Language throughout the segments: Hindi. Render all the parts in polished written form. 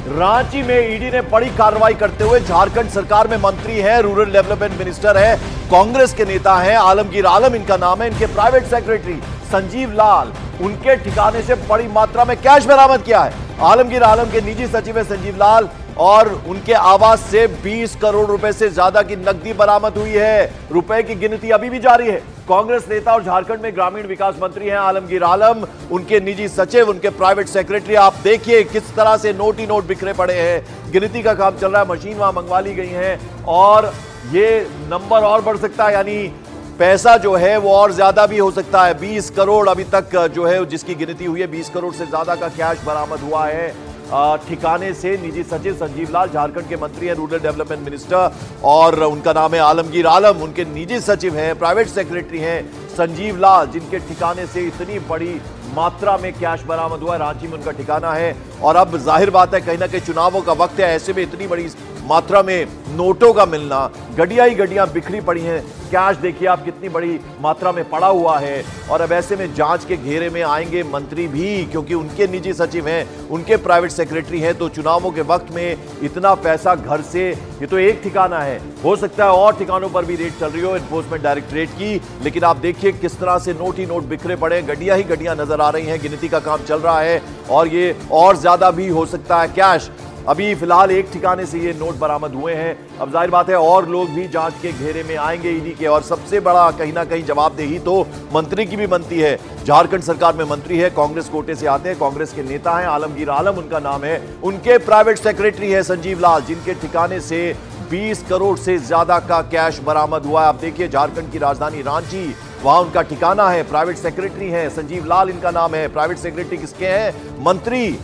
रांची में ईडी ने बड़ी कार्रवाई करते हुए झारखंड सरकार में मंत्री हैं, रूरल डेवलपमेंट मिनिस्टर है, कांग्रेस के नेता हैं, आलमगीर आलम इनका नाम है। इनके प्राइवेट सेक्रेटरी संजीव लाल, उनके ठिकाने से बड़ी मात्रा में कैश बरामद किया है। आलमगीर आलम के निजी सचिव है संजीव लाल और उनके आवास से 20 करोड़ रुपए से ज्यादा की नकदी बरामद हुई है। रुपए की गिनती अभी भी जारी है। कांग्रेस नेता और झारखंड में ग्रामीण विकास मंत्री हैं आलमगीर आलम, उनके निजी सचिव, उनके प्राइवेट सेक्रेटरी। आप देखिए किस तरह से नोट ही नोट बिखरे पड़े हैं। गिनती का काम चल रहा है, मशीन वहां मंगवा ली गई है और ये नंबर और बढ़ सकता है, यानी पैसा जो है वो और ज्यादा भी हो सकता है। 20 करोड़ अभी तक जो है जिसकी गिनती हुई है, 20 करोड़ से ज्यादा का कैश बरामद हुआ है ठिकाने से। निजी सचिव संजीव लाल झारखंड के मंत्री हैं, रूरल डेवलपमेंट मिनिस्टर, और उनका नाम है आलमगीर आलम। उनके निजी सचिव हैं, प्राइवेट सेक्रेटरी हैं संजीव लाल, जिनके ठिकाने से इतनी बड़ी मात्रा में कैश बरामद हुआ है। रांची में उनका ठिकाना है और अब जाहिर बात है कहीं ना कहीं चुनावों का वक्त है, ऐसे में इतनी बड़ी मात्रा में नोटों का मिलना, गड्डियां ही गड्डियां बिखरी पड़ी हैं। कैश देखिए आप कितनी बड़ी मात्रा में पड़ा हुआ है और अब ऐसे में जांच के घेरे में आएंगे मंत्री भी, क्योंकि उनके निजी सचिव हैं, उनके प्राइवेट सेक्रेटरी हैं। तो चुनावों के वक्त में इतना पैसा घर से, ये तो एक ठिकाना है, हो सकता है और ठिकानों पर भी रेड चल रही हो एनफोर्समेंट डायरेक्टरेट की, लेकिन आप देखिए किस तरह से नोट ही नोट बिखरे पड़े, गड्डियां ही गड्डियां नजर आ रही हैं। गिनती का काम चल रहा है और ये और ज्यादा भी हो सकता है कैश। अभी फिलहाल एक ठिकाने से ये नोट बरामद हुए हैं। अब जाहिर बात है और लोग भी जांच के घेरे में आएंगे ईडी के, और सबसे बड़ा कहीं ना कहीं जवाबदेही तो मंत्री की भी बनती है। झारखंड सरकार में मंत्री है, कांग्रेस कोटे से आते हैं, कांग्रेस के नेता हैं, आलमगीर आलम उनका नाम है। उनके प्राइवेट सेक्रेटरी है संजीव लाल, जिनके ठिकाने से 20 करोड़ से ज्यादा का कैश बरामद हुआ है। आप देखिए झारखंड की राजधानी रांची, वहां उनका ठिकाना है, प्राइवेट सेक्रेटरी है संजीव लाल इनका नाम है। प्राइवेट सेक्रेटरी किसके हैं? मंत्री,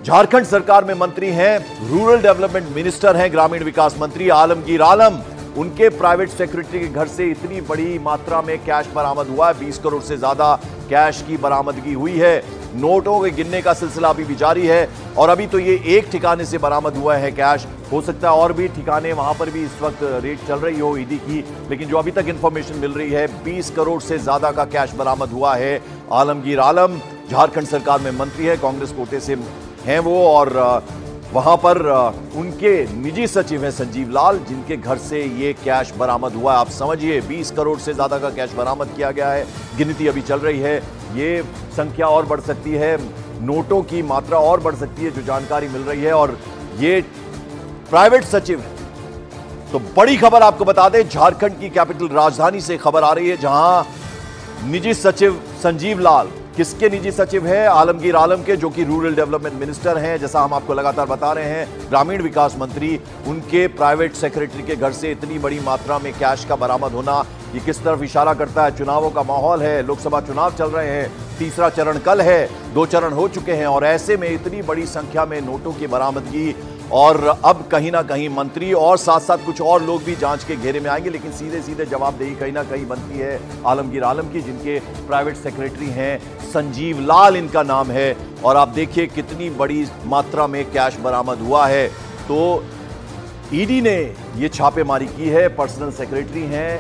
झारखंड सरकार में मंत्री हैं, रूरल डेवलपमेंट मिनिस्टर हैं, ग्रामीण विकास मंत्री आलमगीर आलम। उनके प्राइवेट सेक्रेटरी के घर से इतनी बड़ी मात्रा में कैश बरामद हुआ है, 20 करोड़ से ज्यादा कैश की बरामदगी हुई है। नोटों के गिनने का सिलसिला अभी भी जारी है और अभी तो ये एक ठिकाने से बरामद हुआ है कैश। हो सकता है और भी ठिकाने वहां पर भी इस वक्त रेड चल रही हो ईडी की, लेकिन जो अभी तक इंफॉर्मेशन मिल रही है 20 करोड़ से ज्यादा का कैश बरामद हुआ है। आलमगीर आलम झारखंड सरकार में मंत्री है, कांग्रेस कोटे से हैं वो, और वहां पर उनके निजी सचिव हैं संजीव लाल, जिनके घर से ये कैश बरामद हुआ है। आप समझिए 20 करोड़ से ज्यादा का कैश बरामद किया गया है। गिनती अभी चल रही है, ये संख्या और बढ़ सकती है, नोटों की मात्रा और बढ़ सकती है, जो जानकारी मिल रही है। और ये प्राइवेट सचिव है। तो बड़ी खबर आपको बता दें, झारखंड की कैपिटल राजधानी से खबर आ रही है, जहां निजी सचिव संजीव लाल, किसके निजी सचिव है? आलमगीर आलम के, जो कि रूरल डेवलपमेंट मिनिस्टर हैं, जैसा हम आपको लगातार बता रहे हैं, ग्रामीण विकास मंत्री। उनके प्राइवेट सेक्रेटरी के घर से इतनी बड़ी मात्रा में कैश का बरामद होना, ये किस तरफ इशारा करता है? चुनावों का माहौल है, लोकसभा चुनाव चल रहे हैं, तीसरा चरण कल है, 2 चरण हो चुके हैं और ऐसे में इतनी बड़ी संख्या में नोटों की बरामदगी, और अब कहीं ना कहीं मंत्री और साथ साथ कुछ और लोग भी जांच के घेरे में आएंगे, लेकिन सीधे सीधे जवाबदेही कहीं ना कहीं बनती है आलमगीर आलम की, जिनके प्राइवेट सेक्रेटरी हैं संजीव लाल इनका नाम है। और आप देखिए कितनी बड़ी मात्रा में कैश बरामद हुआ है। तो ईडी ने ये छापेमारी की है। पर्सनल सेक्रेटरी हैं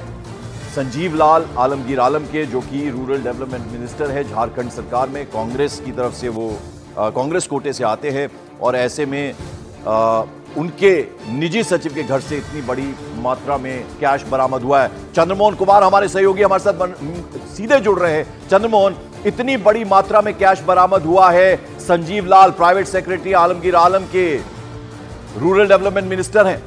संजीव लाल आलमगीर आलम के, जो कि रूरल डेवलपमेंट मिनिस्टर है झारखंड सरकार में, कांग्रेस की तरफ से वो कांग्रेस कोटे से आते हैं, और ऐसे में उनके निजी सचिव के घर से इतनी बड़ी मात्रा में कैश बरामद हुआ है। चंद्रमोहन कुमार हमारे सहयोगी हमारे साथ सीधे जुड़ रहे हैं। चंद्रमोहन, इतनी बड़ी मात्रा में कैश बरामद हुआ है, संजीव लाल प्राइवेट सेक्रेटरी आलमगीर आलम के रूरल डेवलपमेंट मिनिस्टर हैं।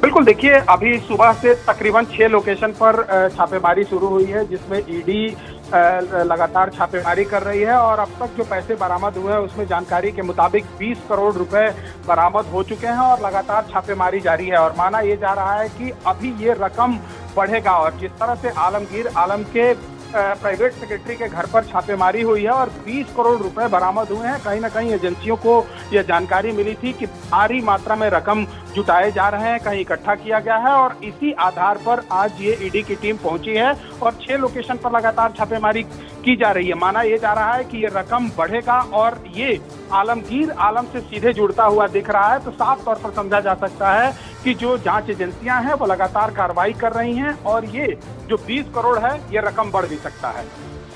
बिल्कुल, देखिए अभी सुबह से तकरीबन 6 लोकेशन पर छापेमारी शुरू हुई है, जिसमें ईडी लगातार छापेमारी कर रही है और अब तक जो पैसे बरामद हुए हैं उसमें जानकारी के मुताबिक 20 करोड़ रुपए बरामद हो चुके हैं और लगातार छापेमारी जारी है। और माना ये जा रहा है कि अभी ये रकम बढ़ेगा, और जिस तरह से आलमगीर आलम के प्राइवेट सेक्रेटरी के घर पर छापेमारी हुई है और 20 करोड़ रुपए बरामद हुए हैं, कहीं ना कहीं एजेंसियों को यह जानकारी मिली थी कि भारी मात्रा में रकम जुटाए जा रहे हैं, कहीं इकट्ठा किया गया है, और इसी आधार पर आज ये ईडी की टीम पहुंची है और 6 लोकेशन पर लगातार छापेमारी की जा रही है। माना ये जा रहा है कि ये रकम बढ़ेगा और ये आलमगीर आलम से सीधे जुड़ता हुआ दिख रहा है। तो साफ तौर पर समझा जा सकता है कि जो जांच एजेंसियां हैं वो लगातार कार्रवाई कर रही हैं और ये जो 20 करोड़ है ये रकम बढ़ भी सकता है।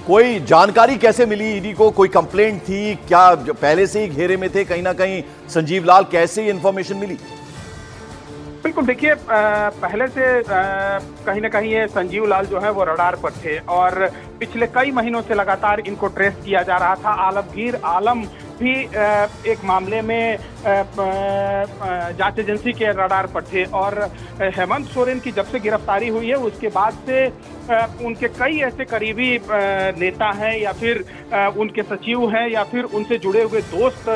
कोई जानकारी कैसे मिली ईडी को? कोई कंप्लेंट थी क्या? पहले से ही घेरे में थे कहीं ना कहीं संजीव लाल? कैसे ये इंफॉर्मेशन मिली? बिल्कुल देखिए, पहले से कहीं ना कहीं ये संजीव लाल जो है वो रडार पर थे और पिछले कई महीनों से लगातार इनको ट्रेस किया जा रहा था। आलमगीर आलम भी एक मामले में जांच एजेंसी के रडार पर थे और हेमंत सोरेन की जब से गिरफ्तारी हुई है उसके बाद से उनके कई ऐसे करीबी नेता हैं या फिर उनके सचिव हैं या फिर उनसे जुड़े हुए दोस्त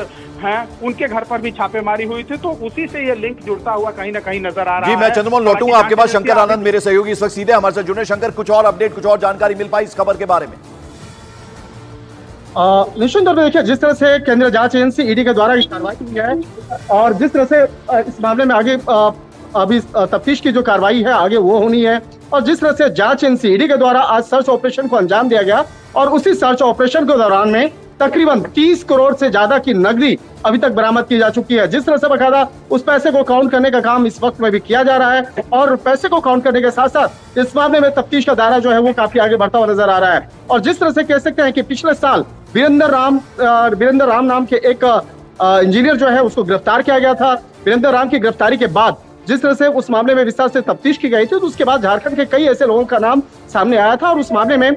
हैं, उनके घर पर भी छापेमारी हुई थी। तो उसी से ये लिंक जुड़ता हुआ कहीं ना कहीं नजर आ रहा है। जी, मैं चंद्रमोहन लौटूंगा आपके पास। शंकर आनंद मेरे सहयोगी इस वक्त सीधे हमारे साथ जुड़े। शंकर, कुछ और अपडेट, कुछ और जानकारी मिल पाई इस खबर के बारे में? निश्चित तौर पर देखिए, जिस तरह से केंद्रीय जांच एजेंसी ईडी के द्वारा कार्रवाई की है और जिस तरह से इस मामले में आगे अभी तफ्तीश की जो कार्रवाई है आगे वो होनी है, और जिस तरह से जांच एजेंसी ईडी के द्वारा आज सर्च ऑपरेशन को अंजाम दिया गया और उसी सर्च ऑपरेशन के दौरान में तकरीबन 30 करोड़ से ज्यादा की नकदी अभी तक बरामद की जा चुकी है। जिस तरह से बकायदा उस पैसे को काउंट करने का काम इस वक्त में भी किया जा रहा है और पैसे को काउंट करने के साथ साथ इस मामले में तफ्तीश का दायरा जो है वो काफी आगे बढ़ता हुआ नजर आ रहा है। और जिस तरह से कह सकते हैं कि पिछले साल वीरेंद्र राम नाम के एक इंजीनियर जो है उसको गिरफ्तार किया गया था। वीरेंद्र राम की गिरफ्तारी के बाद जिस तरह से उस मामले में विस्तार से तफ्तीश की गई थी, तो उसके बाद झारखंड के कई ऐसे लोगों का नाम सामने आया था और उस मामले में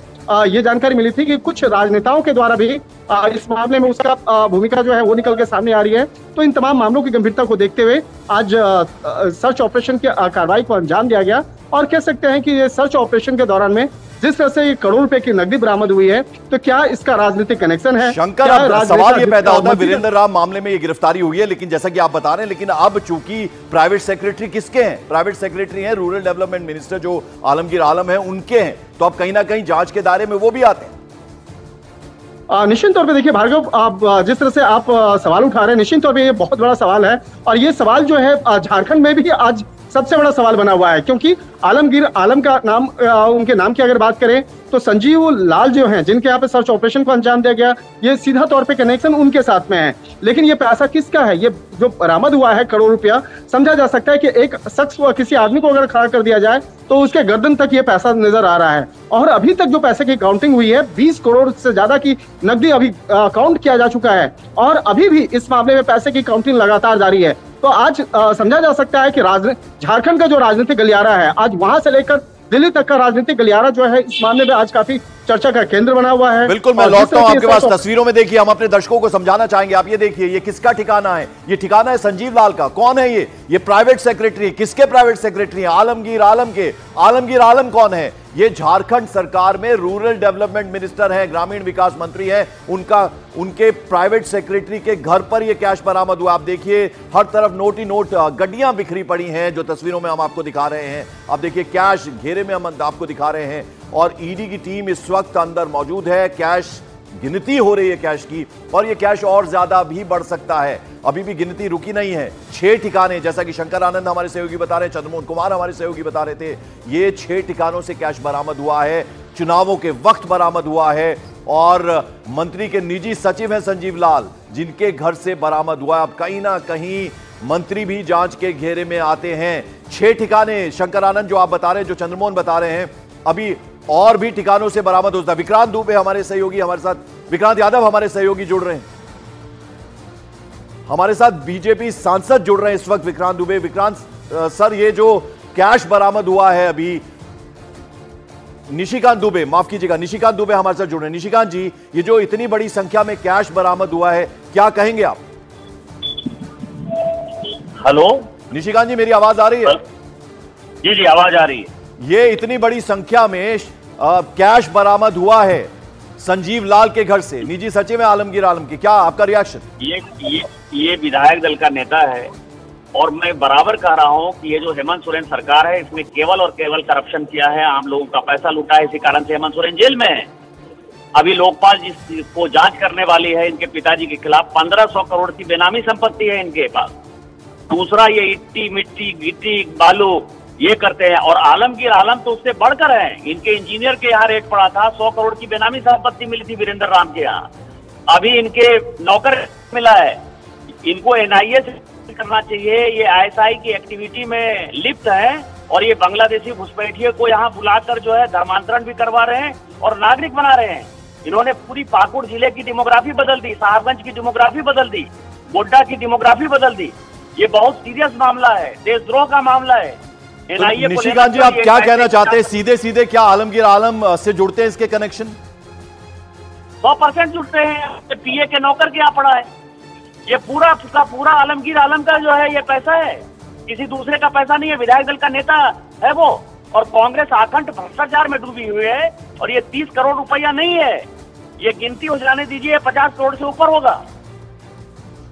ये जानकारी मिली थी कि कुछ राजनेताओं के द्वारा भी इस मामले में उसका भूमिका जो है वो निकल के सामने आ रही है। तो इन तमाम मामलों की गंभीरता को देखते हुए आज सर्च ऑपरेशन की कार्रवाई को अंजाम दिया गया और कह सकते हैं कि ये सर्च ऑपरेशन के दौरान में जिस तरह से करोड़ रुपए की नकदी बरामद हुई है, तो क्या इसका राजनीतिक कनेक्शन है? शंकर, अब सवाल ये पैदा होता है, वीरेंद्र राम मामले में ये गिरफ्तारी हुई है, लेकिन जैसा कि आप बता रहे हैं, लेकिन अब चूंकि प्राइवेट सेक्रेटरी किसके हैं? प्राइवेट सेक्रेटरी हैं रूरल डेवलपमेंट मिनिस्टर जो आलमगीर आलम है, उनके हैं। तो अब कहीं ना कहीं जांच के दायरे में वो भी आते हैं। निश्चित तौर पे देखिए भार्गव, आप जिस तरह से आप सवाल उठा रहे हैं, निश्चित तौर पे ये बहुत बड़ा सवाल है और ये सवाल जो है झारखंड में भी आज सबसे बड़ा सवाल बना हुआ है, क्योंकि आलमगीर आलम का नाम, उनके नाम की अगर बात करें तो संजीव लाल जो हैं, जिनके यहाँ पे सर्च ऑपरेशन को अंजाम दिया गया, ये सीधा तौर पे कनेक्शन उनके साथ में है। लेकिन ये पैसा किसका है? ये जो बरामद हुआ है करोड़ रुपया, समझा जा सकता है कि एक शख्स को, किसी आदमी को अगर खड़ा कर दिया जाए तो उसके गर्दन तक ये पैसा नजर आ रहा है। और अभी तक जो पैसे की काउंटिंग हुई है, 20 करोड़ से ज्यादा की नकदी अभी काउंट किया जा चुका है और अभी भी इस मामले में पैसे की काउंटिंग लगातार जारी है। तो आज समझा जा सकता है कि झारखंड का जो राजनीतिक गलियारा है, आज वहां से लेकर दिल्ली तक का राजनीतिक गलियारा जो है इस मामले में आज काफी चर्चा का केंद्र बना हुआ है। बिल्कुल, मैं लौटता हूं आपके पास। तस्वीरों में देखिए, हम अपने दर्शकों को समझाना चाहेंगे। आप ये देखिए, ये किसका ठिकाना है? ये ठिकाना है संजीव लाल का। कौन है ये प्राइवेट सेक्रेटरी। किसके प्राइवेट सेक्रेटरी हैं? आलमगीर आलम के। आलमगीर आलम कौन है? ये झारखंड सरकार में रूरल डेवलपमेंट मिनिस्टर है, ग्रामीण विकास मंत्री है। उनके प्राइवेट सेक्रेटरी के घर पर यह कैश बरामद हुआ। आप देखिए, हर तरफ नोट ही नोट, गड्डियां बिखरी पड़ी हैं जो तस्वीरों में हम आपको दिखा रहे हैं। आप देखिए, कैश घेरे में हम आपको दिखा रहे हैं और ईडी की टीम इस वक्त अंदर मौजूद है। कैश गिनती हो रही है कैश की, और ये कैश और ज्यादा भी बढ़ सकता है। अभी भी गिनती रुकी नहीं है। 6 ठिकाने, जैसा कि शंकर आनंद हमारे सहयोगी बता रहे हैं, चंद्रमोहन कुमार हमारे सहयोगी बता रहे थे, ये 6 ठिकानों से कैश बरामद हुआ है। चुनावों के वक्त बरामद हुआ है और मंत्री के निजी सचिव हैं संजीव लाल, जिनके घर से बरामद हुआ। अब कहीं ना कहीं मंत्री भी जांच के घेरे में आते हैं। 6 ठिकाने शंकर आनंद जो आप बता रहे हैं, जो चंद्रमोहन बता रहे हैं, अभी और भी ठिकानों से बरामद होता है। विक्रांत दुबे हमारे सहयोगी, हमारे साथ विक्रांत यादव हमारे सहयोगी जुड़ रहे हैं, हमारे साथ बीजेपी सांसद जुड़ रहे हैं इस वक्त, विक्रांत दुबे। विक्रांत सर, ये जो कैश बरामद हुआ है अभी, निशिकांत दुबे, माफ कीजिएगा, निशिकांत दुबे हमारे साथ जुड़ रहे हैं। निशिकांत जी, ये जो इतनी बड़ी संख्या में कैश बरामद हुआ है, क्या कहेंगे आप? हेलो निशिकांत जी, मेरी आवाज आ रही है? जी जी, आवाज आ रही है। ये इतनी बड़ी संख्या में कैश बरामद हुआ है संजीव लाल के घर से, निजी सचिव है आलमगीर आलम के, क्या आपका रिएक्शन? ये विधायक दल का नेता है और मैं बराबर कह रहा हूं कि ये जो हेमंत सोरेन सरकार है, इसने केवल और केवल करप्शन किया है, आम लोगों का पैसा लूटा है। इसी कारण से हेमंत सोरेन जेल में है। अभी लोकपाल जिसको जांच करने वाली है, इनके पिताजी के खिलाफ 1500 करोड़ की बेनामी संपत्ति है इनके पास। दूसरा, ये इट्टी मिट्टी गिट्टी बालू ये करते हैं और आलमगीर आलम तो उससे बढ़कर है। इनके इंजीनियर के यहाँ रेट पड़ा था, 100 करोड़ की बेनामी संपत्ति मिली थी वीरेंद्र राम के यहाँ। अभी इनके नौकर मिला है। इनको एनआईए से करना चाहिए। ये आईएसआई की एक्टिविटी में लिप्त है और ये बांग्लादेशी घुसपैठिए को यहाँ बुलाकर जो है धर्मांतरण भी करवा रहे हैं और नागरिक बना रहे हैं। इन्होंने पूरी पाकुड़ जिले की डेमोग्राफी बदल दी, साहबगंज की डेमोग्राफी बदल दी, गोड्डा की डेमोग्राफी बदल दी। ये बहुत सीरियस मामला है, देशद्रोह का मामला है। तो निशिकांत जी, आप क्या कहना चाहते हैं? सीधे सीधे क्या आलमगीर आलम से जुड़ते हैं इसके कनेक्शन? 100% जुड़ते हैं। पीए के नौकर क्या पड़ा है? ये पूरा का पूरा आलमगीर आलम का जो है ये पैसा है, किसी दूसरे का पैसा नहीं है। विधायक दल का नेता है वो, और कांग्रेस आखंड भ्रष्टाचार में डूबी हुई है। और ये 30 करोड़ रुपया नहीं है, ये गिनती हो जाने दीजिए, 50 करोड़ से ऊपर होगा।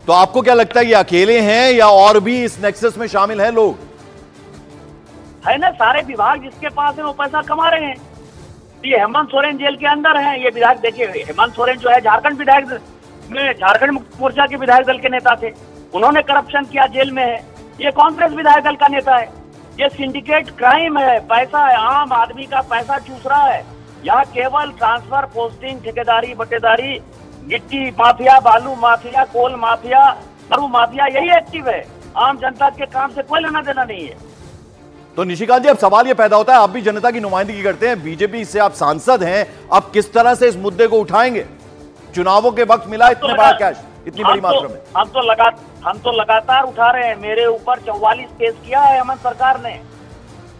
तो आपको क्या लगता है, ये अकेले हैं या और भी इस नेक्सस में शामिल हैं लोग? है ना, सारे विभाग जिसके पास है वो पैसा कमा रहे हैं। ये हेमंत सोरेन जेल के अंदर है। ये विधायक देखिए, हेमंत सोरेन जो है झारखंड विधायक में, झारखंड मुक्ति मोर्चा के विधायक दल के नेता थे, उन्होंने करप्शन किया, जेल में है। ये कांग्रेस विधायक दल का नेता है। ये सिंडिकेट क्राइम है, पैसा है, आम आदमी का पैसा चूस रहा है। यहाँ केवल ट्रांसफर, पोस्टिंग, ठेकेदारी, बटेदारी, गिट्टी माफिया, बालू माफिया, कोल माफिया, दारू माफिया, यही एक्टिव है। आम जनता के काम से कोई लेना देना नहीं है। तो निशिकांत जी, अब सवाल यह पैदा होता है, आप भी जनता की नुमाइंदगी करते हैं, बीजेपी से आप सांसद हैं, अब किस तरह से इस मुद्दे को उठाएंगे? चुनावों के वक्त मिला इतना बड़ा कैश, इतनी बड़ी मात्रा में। हम तो लगातार उठा रहे हैं। मेरे ऊपर 44 केस किया है हेमंत सरकार ने।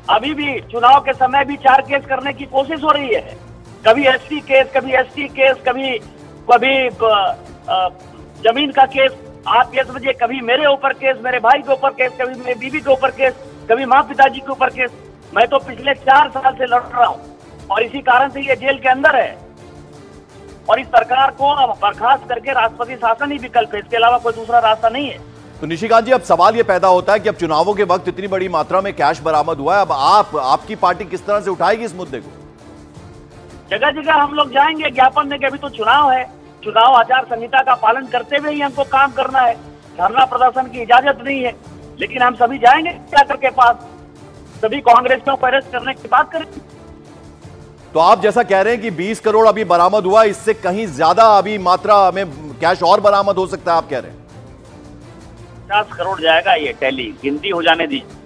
अभी भी चुनाव के समय भी 4 केस करने की कोशिश हो रही है। कभी एससी केस, कभी एसटी केस, कभी जमीन का केस। आप ये समझिए, कभी मेरे ऊपर केस, मेरे भाई के ऊपर केस, कभी मेरी बीवी के ऊपर केस, कभी माँ पिताजी के ऊपर केस। मैं तो पिछले 4 साल से लड़ रहा हूँ, और इसी कारण से ये जेल के अंदर है। और इस सरकार को बर्खास्त करके राष्ट्रपति शासन ही विकल्प है, इसके अलावा कोई दूसरा रास्ता नहीं है। तो निशिकांत जी, अब सवाल यह पैदा होता है कि अब चुनावों के वक्त इतनी बड़ी मात्रा में कैश बरामद हुआ है, अब आपकी पार्टी किस तरह से उठाएगी इस मुद्दे को? जगह जगह हम लोग जाएंगे ज्ञापन देंगे। अभी तो चुनाव है, चुनाव आचार संहिता का पालन करते हुए ही हमको काम करना है। धरना प्रदर्शन की इजाजत नहीं है, लेकिन हम सभी जाएंगे कलेक्टर के पास, सभी कांग्रेसियों को अरेस्ट करने की बात करेंगे। तो आप जैसा कह रहे हैं कि 20 करोड़ अभी बरामद हुआ, इससे कहीं ज्यादा अभी मात्रा में कैश और बरामद हो सकता है, आप कह रहे हैं? 50 करोड़ जाएगा, ये टैली गिनती हो जाने दीजिए।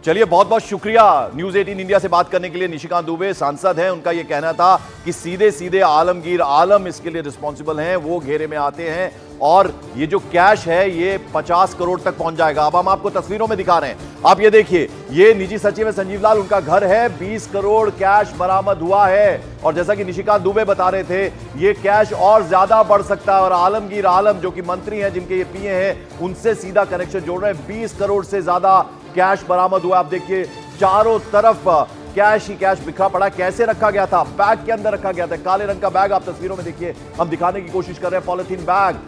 चलिए, बहुत बहुत शुक्रिया न्यूज 18 इंडिया से बात करने के लिए। निशिकांत दुबे सांसद हैं, उनका यह कहना था कि सीधे सीधे आलमगीर आलम इसके लिए रिस्पॉन्सिबल हैं, वो घेरे में आते हैं, और ये जो कैश है ये 50 करोड़ तक पहुंच जाएगा। अब हम आपको तस्वीरों में दिखा रहे हैं, आप ये देखिए, ये निजी सचिव है संजीव लाल, उनका घर है, 20 करोड़ कैश बरामद हुआ है। और जैसा कि निशिकांत दुबे बता रहे थे, ये कैश और ज्यादा बढ़ सकता है। और आलमगीर आलम जो कि मंत्री हैं, जिनके ये पीए हैं, उनसे सीधा कनेक्शन जोड़ रहे हैं। 20 करोड़ से ज्यादा कैश बरामद हुआ। आप देखिए, चारों तरफ कैश ही कैश बिखरा पड़ा। कैसे रखा गया था? बैग के अंदर रखा गया था, काले रंग का बैग। आप तस्वीरों में देखिए, हम दिखाने की कोशिश कर रहे हैं, पॉलिथीन बैग,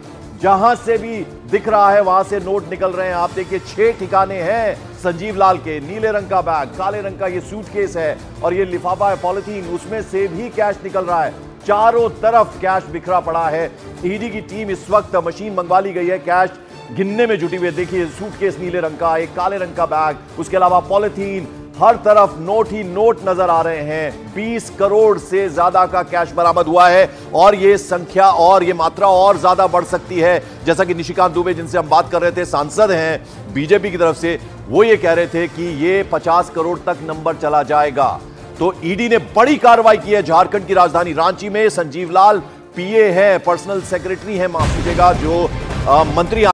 जहां से भी दिख रहा है वहां से नोट निकल रहे हैं। आप देखिए, 6 ठिकाने हैं संजीव लाल के। नीले रंग का बैग, काले रंग का ये सूटकेस है, और ये लिफाफा है पॉलिथीन, उसमें से भी कैश निकल रहा है। चारों तरफ कैश बिखरा पड़ा है। ईडी की टीम इस वक्त मशीन मंगवा ली गई है, कैश गिनने में जुटी हुई है। देखिए, सूटकेस नीले रंग का, एक काले रंग का बैग, उसके अलावा पॉलिथीन, हर तरफ नोट ही नोट नजर आ रहे हैं। 20 करोड़ से ज्यादा का कैश बरामद हुआ है, और ये संख्या और ये मात्रा और ज्यादा बढ़ सकती है। जैसा कि निशिकांत दुबे, जिनसे हम बात कर रहे थे, सांसद हैं बीजेपी की तरफ से, वो ये कह रहे थे कि ये 50 करोड़ तक नंबर चला जाएगा। तो ईडी ने बड़ी कार्रवाई की है झारखंड की राजधानी रांची में। संजीव लाल पीए है, पर्सनल सेक्रेटरी है, माफ कीजिएगा, जो मंत्री